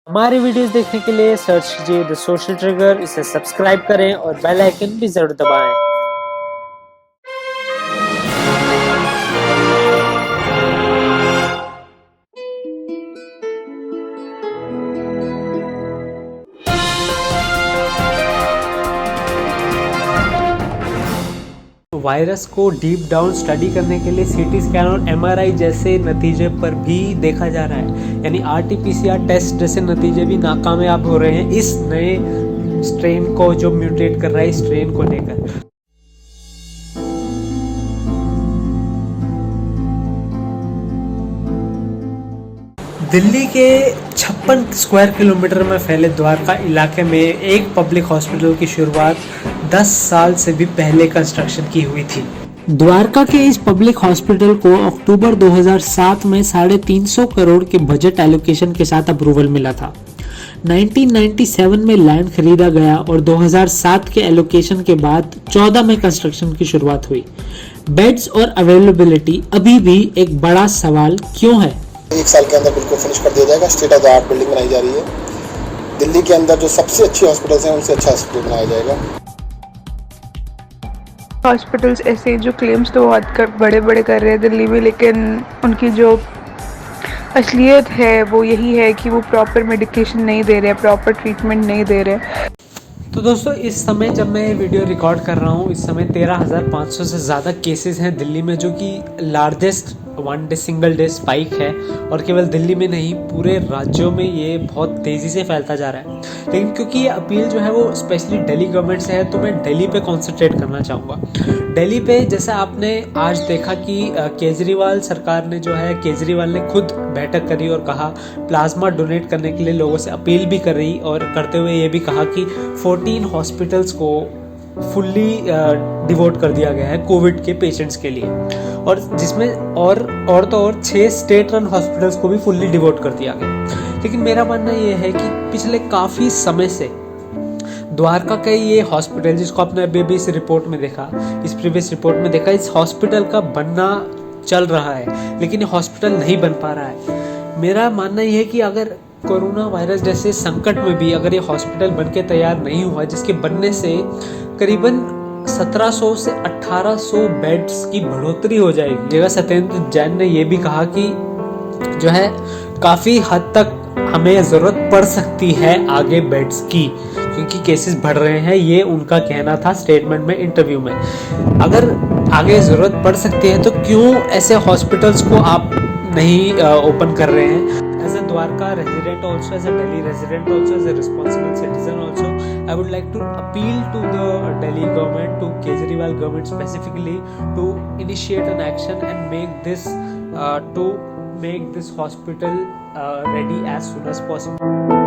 हमारी वीडियोस देखने के लिए सर्च कीजिए द सोशल ट्रिगर, इसे सब्सक्राइब करें और बेल आइकन भी जरूर दबाएं। वायरस को डीप डाउन स्टडी करने के लिए सीटी स्कैन और एमआरआई जैसे नतीजे पर भी देखा जा रहा है, यानी आरटीपीसीआर टेस्ट जैसे नतीजे भी नाकामयाब हो रहे हैं इस नए स्ट्रेन को जो म्यूटेट कर रहा है, इस स्ट्रेन को लेकर। दिल्ली के 56 स्क्वायर किलोमीटर में फैले द्वारका इलाके में एक पब्लिक हॉस्पिटल की शुरुआत 10 साल से भी पहले कंस्ट्रक्शन की हुई थी। द्वारका के इस पब्लिक हॉस्पिटल को अक्टूबर 2007 में 350 करोड़ के बजट एलोकेशन के साथ अप्रूवल मिला था। 1997 में लैंड खरीदा गया और 2007 के एलोकेशन के बाद 14 में कंस्ट्रक्शन की शुरुआत हुई। बेड्स और अवेलेबिलिटी अभी भी एक बड़ा सवाल क्यों है। 1 साल के अंदर बिल्कुल फिनिश कर दिया जाएगा। State of the art building बनाई जा रही है। दिल्ली के अंदर जो सबसे अच्छी हॉस्पिटल्स हैं उनसे अच्छा हॉस्पिटल बनाया जाएगा। हॉस्पिटल्स ऐसे जो क्लेम्स तो बहुत बड़े बड़े कर रहे हैं दिल्ली में, लेकिन उनकी जो असलियत है वो यही है कि वो प्रॉपर मेडिकेशन नहीं दे रहे, प्रॉपर ट्रीटमेंट नहीं दे रहे। तो दोस्तों, इस समय जब मैं ये वीडियो रिकॉर्ड कर रहा हूँ, इस समय 13,500 से ज़्यादा केसेस हैं दिल्ली में, जो कि largest one day single day spike है। और केवल दिल्ली में नहीं, पूरे राज्यों में ये बहुत तेज़ी से फैलता जा रहा है। लेकिन क्योंकि ये अपील जो है वो स्पेशली दिल्ली गवर्नमेंट से है, तो मैं दिल्ली पे कॉन्सेंट्रेट करना चाहूँगा। दिल्ली पे जैसा आपने आज देखा कि केजरीवाल सरकार ने जो है, केजरीवाल ने खुद बैठक करी और कहा, प्लाज्मा डोनेट करने के लिए लोगों से अपील भी कर रही, और करते हुए ये भी कहा कि 14 हॉस्पिटल्स को फुल्ली डिवोट कर दिया गया है कोविड के पेशेंट्स के लिए, और जिसमें और 6 स्टेट रन हॉस्पिटल्स को भी फुल्ली डिवोट कर दिया गया। लेकिन मेरा मानना ये है कि पिछले काफ़ी समय से द्वारका का ये हॉस्पिटल, जिसको आपने अभी इस रिपोर्ट में देखा, इस प्रीवियस रिपोर्ट में देखा, इस हॉस्पिटल का बनना चल रहा है, लेकिन ये हॉस्पिटल नहीं बन पा रहा है। मेरा मानना ये है कि अगर कोरोना वायरस जैसे संकट में भी अगर ये हॉस्पिटल बनके तैयार नहीं हुआ, जिसके बनने से करीबन 1700 से 1800 बेड्स की बढ़ोतरी हो जाएगी। जगह सत्येंद्र जैन ने यह भी कहा कि जो है काफ़ी हद तक हमें ज़रूरत पड़ सकती है आगे बेड्स की, क्योंकि केसेस बढ़ रहे हैं। ये उनका कहना था स्टेटमेंट में, इंटरव्यू में। अगर आगे ज़रूरत पड़ सकती है तो क्यों ऐसे हॉस्पिटल्स को आप नहीं ओपन कर रहे हैं। As a Dwarka resident also, as a Delhi resident also, as a responsible citizen also, I would like to appeal to the Delhi government, to Kejriwal government specifically, to initiate an action and make this hospital ready as soon as possible.